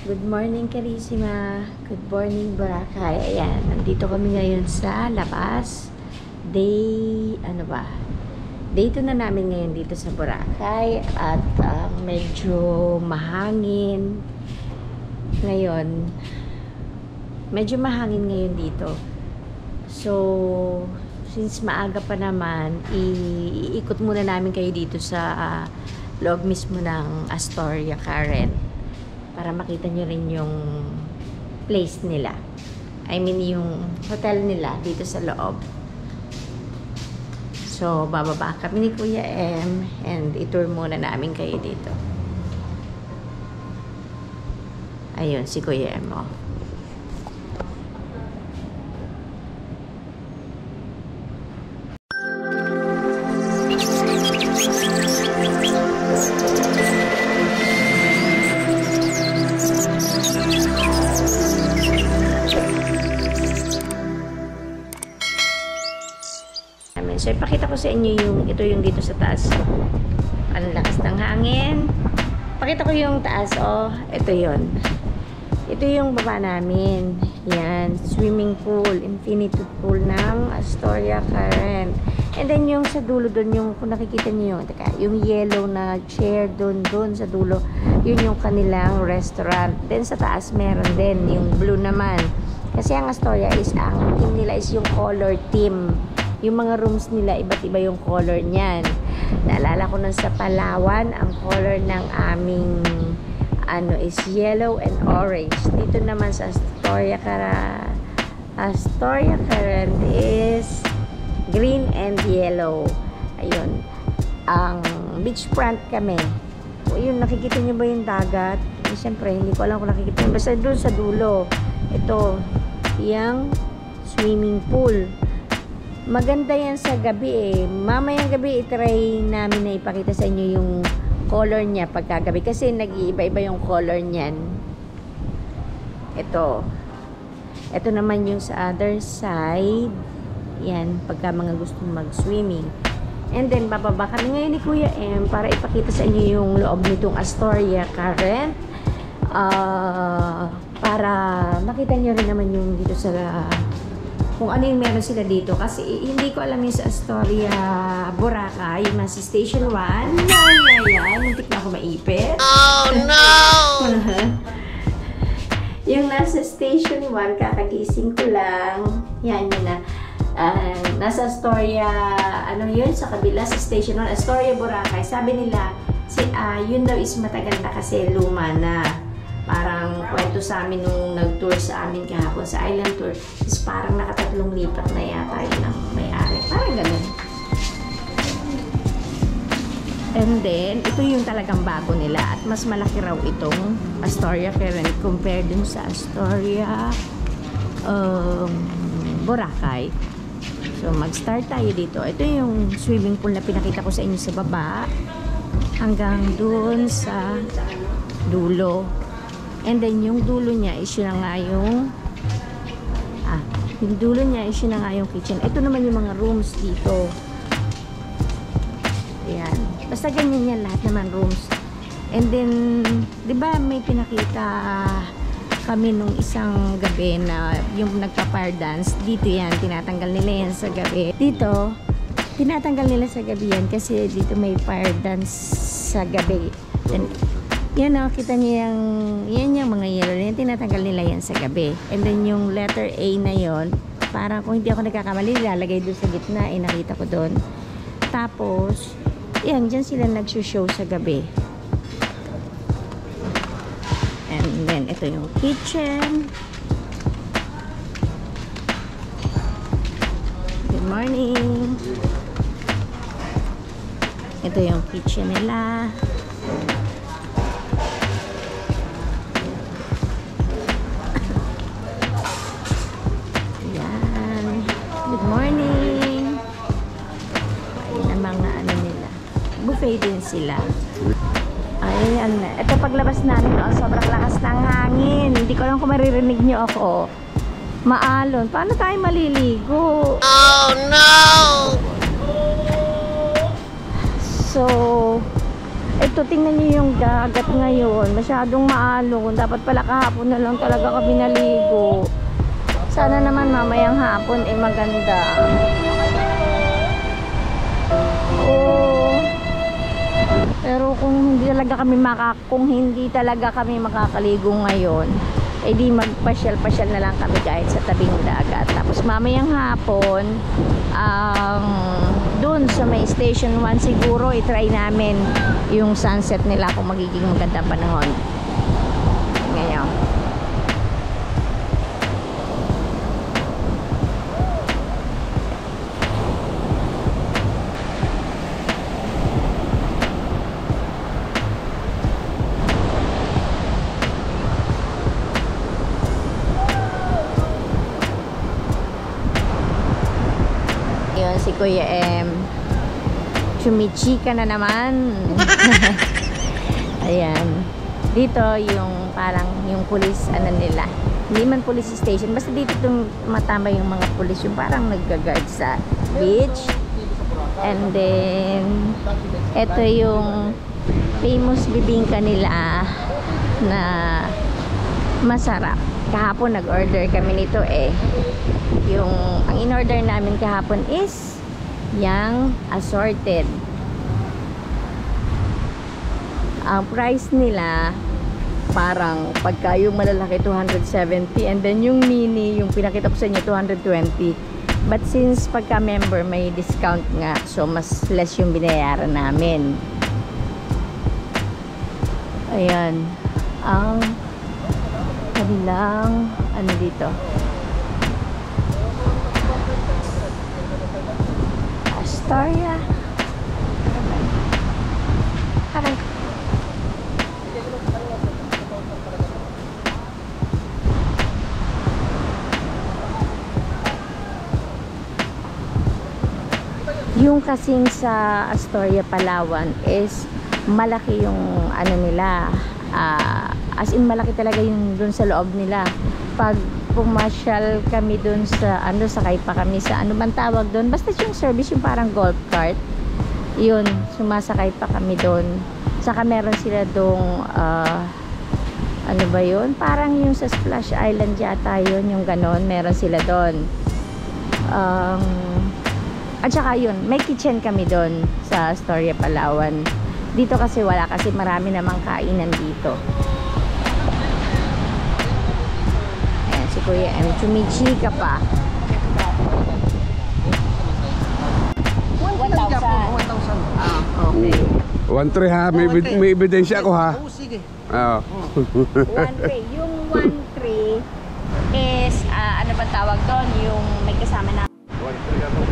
Good morning, Carissima. Good morning, Boracay. Ayan, nandito kami ngayon sa labas. Day 2 na namin ngayon dito sa Boracay. At medyo mahangin. Ngayon, medyo mahangin ngayon dito. So, since maaga pa naman, iikot muna namin kayo dito sa loob mismo ng Astoria, Karen. Para makita nyo rin yung place nila. I mean, yung hotel nila dito sa loob. So, bababa kami ni Kuya M and itour muna namin kayo dito. Ayun, si Kuya M, oh. So, ipakita ko sa inyo ito yung dito sa taas. Ang lakas ng hangin. Pakita ko yung taas, oh. Ito yon. Ito yung baba namin. Yan. Swimming pool. Infinity pool ng Astoria, Karen. And then yung sa dulo doon, yung kung nakikita niyo yung yellow na chair doon sa dulo, yun yung kanilang restaurant. Then sa taas meron din yung blue naman. Kasi ang Astoria is, ang team nila is yung color team. Yung mga rooms nila, iba't iba yung color niyan. Naalala ko nun sa Palawan, ang color ng aming is yellow and orange. Dito naman sa Astoria Karen is green and yellow. Ayun. Ang beachfront kami. O yun, nakikita niyo ba yung dagat? Siyempre, hindi ko alam kung nakikita niyo. Basta doon sa dulo. Ito, yung swimming pool. Maganda yan sa gabi eh. Mamayang gabi itry namin na ipakita sa inyo yung color niya pagkagabi. Kasi nag-iiba-iba yung color niyan. Ito. Ito naman yung sa other side. Yan, pagka mga gustong mag-swimming. And then, bababa kami ngayon ni Kuya M para ipakita sa inyo yung loob nitong Astoria, Karen. Para makita nyo rin naman yung dito sa kung ano yung meron sila dito. Kasi hindi ko alam yung sa Astoria, Boracay, yung nasa Station 1. Yan, muntik na ako maipit. Oh, no! Yung nasa Station 1, kakagising ko lang. Yan, yun na. Nasa Astoria, ano yun, sa kabila, sa Station 1, Astoria, Boracay. Sabi nila, yun daw is matagal na kasi luma na. Parang kwento sa amin nung nag-tour sa amin kahapon sa island tour is parang nakatatlong lipat na yata yun ang may-ari. Parang ganun. And then, ito yung talagang bago nila at mas malaki raw itong Astoria Karen compared dun sa Astoria Boracay. So, mag-start tayo dito. Ito yung swimming pool na pinakita ko sa inyo sa baba hanggang dun sa dulo. And then, yung dulo niya is yun na nga yung dulo niya is yun na nga yung kitchen. Ito naman yung mga rooms dito. Ayan. Basta ganyan yan lahat naman rooms. And then, di ba may pinakita kami nung isang gabi na yung nagpa-fire dance. Dito yan, tinatanggal nila yan sa gabi. Dito, tinatanggal nila sa gabi yan kasi dito may fire dance sa gabi. Then, yan o, kita niyo yan yung mga yellow na yan, tinatanggal nila yan sa gabi. And then yung letter A na yon, parang kung hindi ako nagkakamali, lalagay doon sa gitna, nakita ko doon. Tapos, yan, dyan sila nag-show sa gabi. And then, ito yung kitchen. Good morning. Ito yung kitchen nila. Morning. Ayun ang mga ano nila. Buffet din sila. Ayan. Ito paglabas namin, sobrang lakas ng hangin. Hindi ko alam kung maririnig nyo ako. Maalon. Paano tayo maliligo? Oh no! So, Ito, tingnan niyo yung dagat ngayon. Masyadong maalon. Dapat pala kahapon na lang talaga kami naligo. Sana naman mamayang hapon ay maganda. Oh. Pero kung hindi talaga kami makakaligo ngayon, eh di magpasyal-pasyal na lang kami kahit sa tabing dagat. Tapos mamayang hapon, dun sa may station 1 siguro i-try namin yung sunset nila kung magiging maganda panahon ngayon. Si Kuya M chumichika na naman. Ayan, dito yung parang yung police ano nila, hindi man police station, basta dito matama yung mga police yung parang nagga-guard sa beach. And then ito yung famous bibingka nila na masarap. Kahapon nag-order kami nito eh. Yung ang in-order namin kahapon is yang assorted. Ang price nila parang pagka yung malalaki 270 and then yung mini yung pinakita ko sa inyo 220. But since pagka member may discount nga, so mas less yung binayaran namin. Ayan ang kanilang ano dito, Astoria. Aray. Yung kasing sa Astoria, Palawan is malaki yung ano nila, as in malaki talaga yung dun sa loob nila. Pag pumasyal kami dun sa ano, sakay pa kami sa ano man tawag dun, basta yung service yung parang golf cart, yun, sumasakay pa kami dun. Saka meron sila dong ano ba yun, parang yung sa Splash Island yata yun, yung ganon, meron sila dun. At saka yun, may kitchen kami dun sa Astoria, Palawan. Dito kasi wala, kasi marami namang kainan dito. Si Kuya M chumichika pa. 1,000. Okay. 1,300 ha, may ebidensya ako ha. Oo, sige. Oo. 1,300. Yung 1,300 is ano ba tawag doon? Yung may kasama na.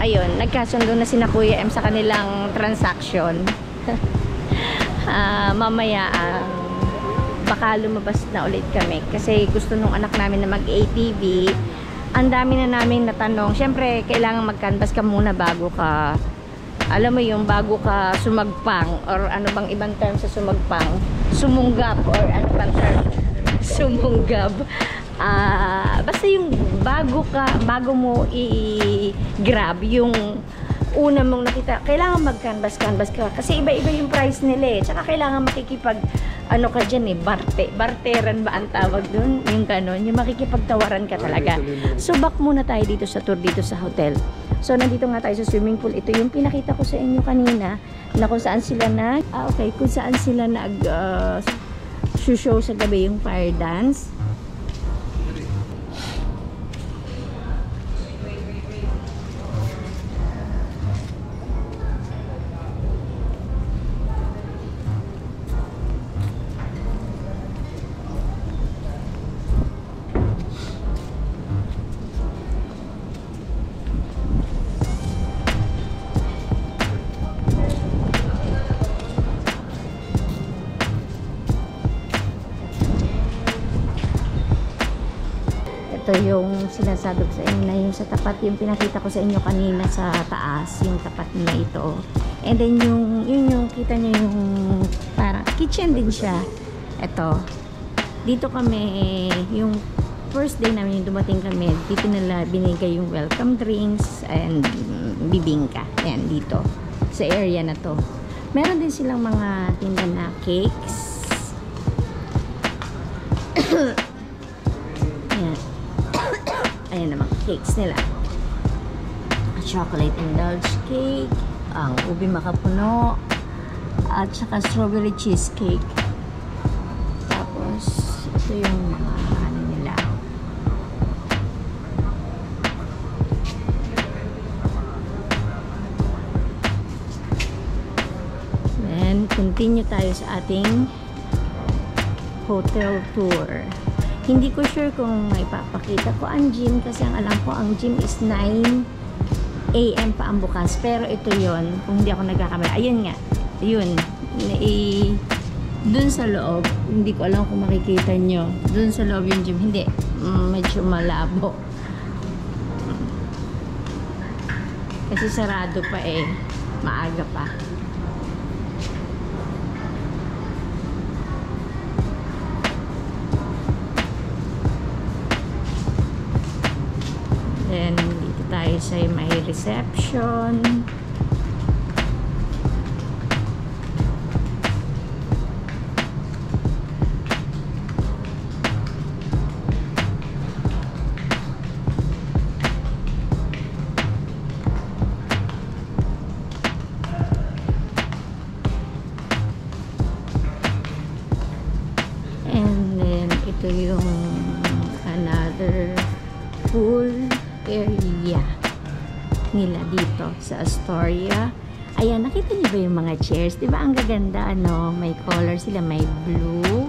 Ayun, nagkasundo na sina Kuya M sa kanilang transaction. Mamaya baka lumabas na ulit kami kasi gusto nung anak namin na mag-ATV. Ang dami na namin natanong. Syempre, kailangan mag-canvas ka muna bago ka, alam mo yung bago ka sumagpang, or ano bang ibang term sa sumagpang, sumunggab, or ano bang term, sumunggab. Basta yung bago mo i-grab yung una mong nakita, kailangan mag-canvas ka kasi iba-iba yung price nila eh. Tsaka kailangan makikipag ano ka dyan eh, barteran ba ang tawag dun? Yung ganon, yung makikipagtawaran ka talaga. So back muna tayo dito sa tour dito sa hotel. So nandito nga tayo sa swimming pool. Ito yung pinakita ko sa inyo kanina na kung saan sila kung saan sila show sa gabi, yung fire dance. Ito yung sinasabi ko sa inyo na yung sa tapat, yung pinakita ko sa inyo kanina sa taas, yung tapat na ito. And then yung kita nyo yung parang kitchen din siya. Ito. Dito kami, yung first day namin yung dumating kami, dito nila binigay yung welcome drinks and bibingka. Ayan, dito. Sa area na to. Meron din silang mga tinda na cakes. Ayan. Ayan naman, cakes nila. Chocolate indulge cake, ang ubi makapuno, at saka strawberry cheesecake. Tapos, ito yung mga ano nila. Then, continue tayo sa ating hotel tour. Hindi ko sure kung may papakita ko ang gym kasi ang alam ko ang gym is 9 AM pa ang bukas. Pero ito yon kung hindi ako nagkakamali. Ayun nga. Yun. Dun sa loob, hindi ko alam kung makikita nyo. Dun sa loob yung gym. Hindi. Medyo malabo. Kasi sarado pa eh. Maaga pa. Then, dito tayo sa may reception. And then, ito yung another pool area nila dito sa Astoria. Ayan, nakita niyo ba yung mga chairs? Diba ang gaganda, ano? May color sila, may blue.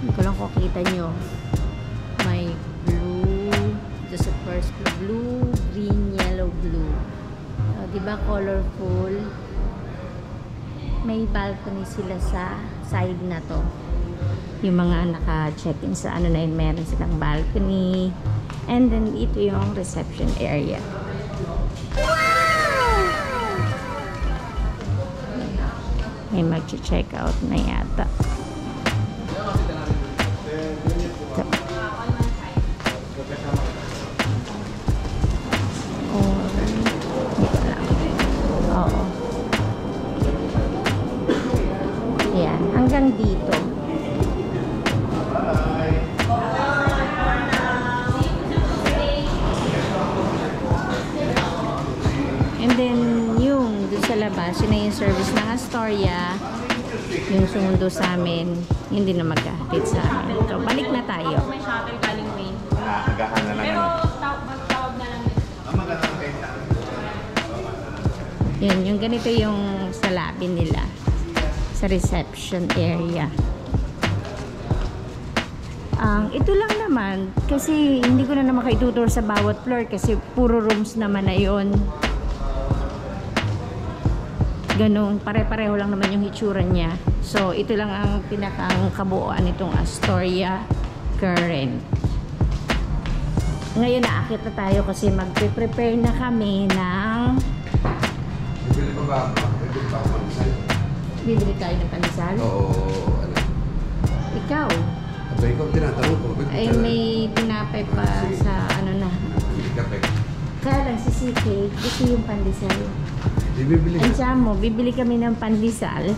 Hindi ko lang kung kita nyo. May blue. Ito sa first blue, green, yellow, blue. Diba colorful? May balcony sila sa side na to. Yung mga naka-check-in sa ano na yun, meron silang balcony. And then, ito yung reception area. Wow! May mag-check out na yata. Ito. Or, hindi ko alam. Oo. Ayan, hanggang dito. And then, yung doon sa labas, yun na yung service ng Astoria. Yung sumundo sa amin, yun din na magkahatid sa amin. So, balik na tayo. May shuttle galing Maine. Agahan na lang. Pero magtawag na lang. Yun, yung ganito yung sa lobby nila. Sa reception area. Ito lang naman, kasi hindi ko na naman kaitutur sa bawat floor kasi puro rooms naman na yun. Ganun, pare-pareho lang naman yung hitsura niya. So, ito lang ang pinakang kabuuan nitong Astoria Current. Ngayon, naakit na tayo kasi magpe-prepare na kami ng... Bibili pa ba ako? Bibili pa ako pandesal? Bibili tayo ng pandesal? Oo, ano? Ikaw? Aba, ikaw tinatanong ko. Ay, may tinapay pa sa ano na. Bibili ka pa eh. Kaya lang si CK, gusto yung pandesal. Di bibili ka. Andiyan mo, bibili kami ng pandesal.